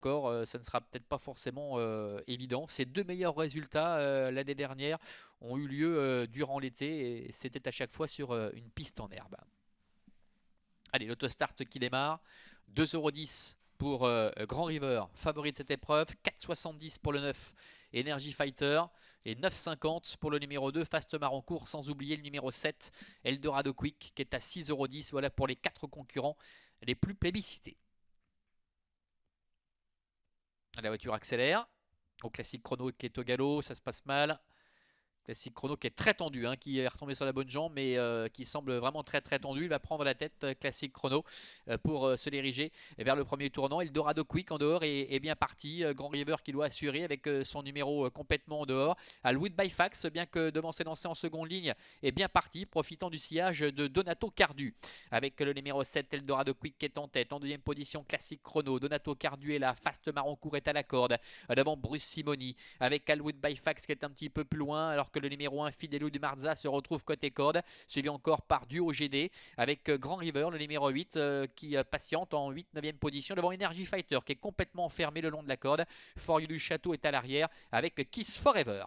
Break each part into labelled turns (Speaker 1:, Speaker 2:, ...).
Speaker 1: encore, ça ne sera peut-être pas forcément évident. Ces deux meilleurs résultats l'année dernière ont eu lieu durant l'été et c'était à chaque fois sur une piste en herbe. Allez, l'autostart qui démarre. 2,10 € pour Grand River, favori de cette épreuve. 4,70 € pour le 9 Energy Fighter. Et 9,50 € pour le numéro 2 Fast Marancourt, sans oublier le numéro 7 Eldorado Quick qui est à 6,10 €. Voilà pour les 4 concurrents les plus plébiscités. La voiture accélère. Au classique chrono qui est au galop, ça se passe mal. Classique chrono qui est très tendu, hein, qui est retombé sur la bonne jambe, mais qui semble vraiment très très tendu. Il va prendre la tête, classique chrono, pour se diriger vers le premier tournant. Eldorado Quick en dehors est bien parti. Grand River qui doit assurer avec son numéro complètement en dehors. Alwood by Fax, bien que devant s'élancer en seconde ligne, est bien parti, profitant du sillage de Donato Cardu. Avec le numéro 7, Eldorado Quick qui est en tête. En deuxième position, classique chrono. Donato Cardu est là. Fast Marancourt est à la corde. Devant Bruce Simoni. Avec Alwood by Fax qui est un petit peu plus loin, alors que le numéro 1 Fidelio du Marza se retrouve côté corde, suivi encore par Duo GD avec Grand River, le numéro 8 qui patiente en 8-9e position devant Energy Fighter qui est complètement enfermé le long de la corde. For You du Château est à l'arrière avec Kiss Forever.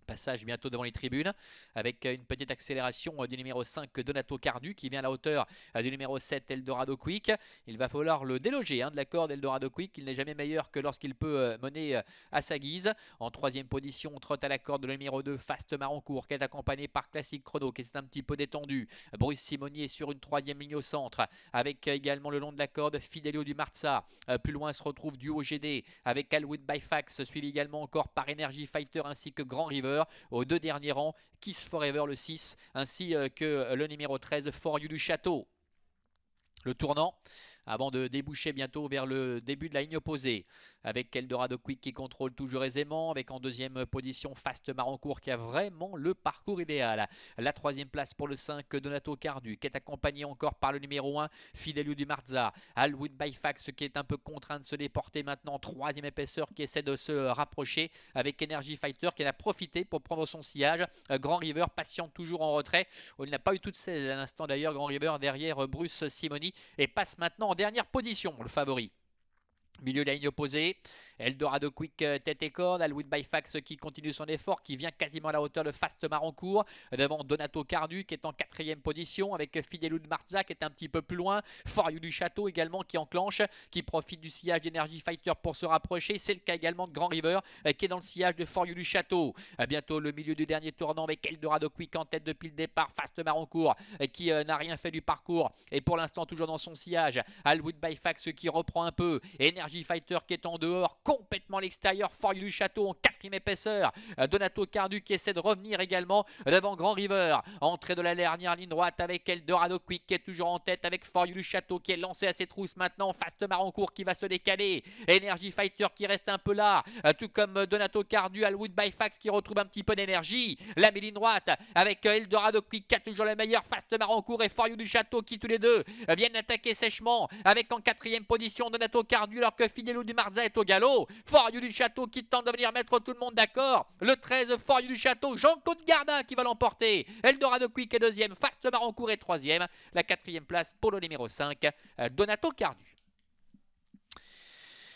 Speaker 1: Passage bientôt devant les tribunes avec une petite accélération du numéro 5 Donato Cardu qui vient à la hauteur du numéro 7 Eldorado Quick. Il va falloir le déloger de la corde Eldorado Quick. Il n'est jamais meilleur que lorsqu'il peut mener à sa guise. En troisième position, on trotte à la corde le numéro 2 Fast Marancourt qui est accompagné par Classic Chrono qui est un petit peu détendu. Bruce Simoni est sur une troisième ligne au centre avec également le long de la corde Fidelio du Marza. Plus loin se retrouve Duo GD avec Alwood by Fax suivi également encore par Energy Fighter ainsi que Grand River. Aux deux derniers rangs, Kiss Forever le 6 ainsi que le numéro 13 For You du Château. Le tournant avant de déboucher bientôt vers le début de la ligne opposée avec Eldorado Quick qui contrôle toujours aisément, avec en deuxième position Fast Marancourt qui a vraiment le parcours idéal. La troisième place pour le 5 Donato Cardu qui est accompagné encore par le numéro 1 Fidelio du Marza. Alwood by Fax qui est un peu contraint de se déporter maintenant, troisième épaisseur qui essaie de se rapprocher avec Energy Fighter qui en a profité pour prendre son sillage. Grand River patiente toujours en retrait. Il n'a pas eu toutes ces à l'instant d'ailleurs. Grand River derrière Bruce Simoni et passe maintenant en dernière position, le favori. Milieu de la ligne opposée, Eldorado Quick tête et corde, Alwood by Fax qui continue son effort, qui vient quasiment à la hauteur de Fast Marancourt, devant Donato Cardu qui est en quatrième position, avec Fidelio de Marza qui est un petit peu plus loin, For You du Château également qui enclenche, qui profite du sillage d'Energy Fighter pour se rapprocher, c'est le cas également de Grand River qui est dans le sillage de For You du Château. Bientôt le milieu du dernier tournant avec Eldorado Quick en tête depuis le départ, Fast Marancourt qui n'a rien fait du parcours et pour l'instant toujours dans son sillage, Alwood by Fax qui reprend un peu, Energy Fighter qui est en dehors, complètement à l'extérieur, For You du Château en quatrième épaisseur, Donato Cardu qui essaie de revenir également devant Grand River, entrée de la dernière ligne droite avec Eldorado Quick qui est toujours en tête avec For You du Château qui est lancé à ses trousses maintenant, Fast Marancourt qui va se décaler, Energy Fighter qui reste un peu là, tout comme Donato Cardu, Alwood by Fax qui retrouve un petit peu d'énergie, la ligne droite avec Eldorado Quick qui a toujours la meilleure, Fast Marancourt et For You du Château qui tous les deux viennent attaquer sèchement avec en quatrième position Donato Cardu alors que Fidelio du Marza est au galop. For You du Château qui tente de venir mettre tout le monde d'accord. Le 13 For You du Château, Jean-Claude Gardin qui va l'emporter. Eldorado Quick est deuxième, Fast Marancourt est troisième. La quatrième place pour le numéro 5, Donato Cardu.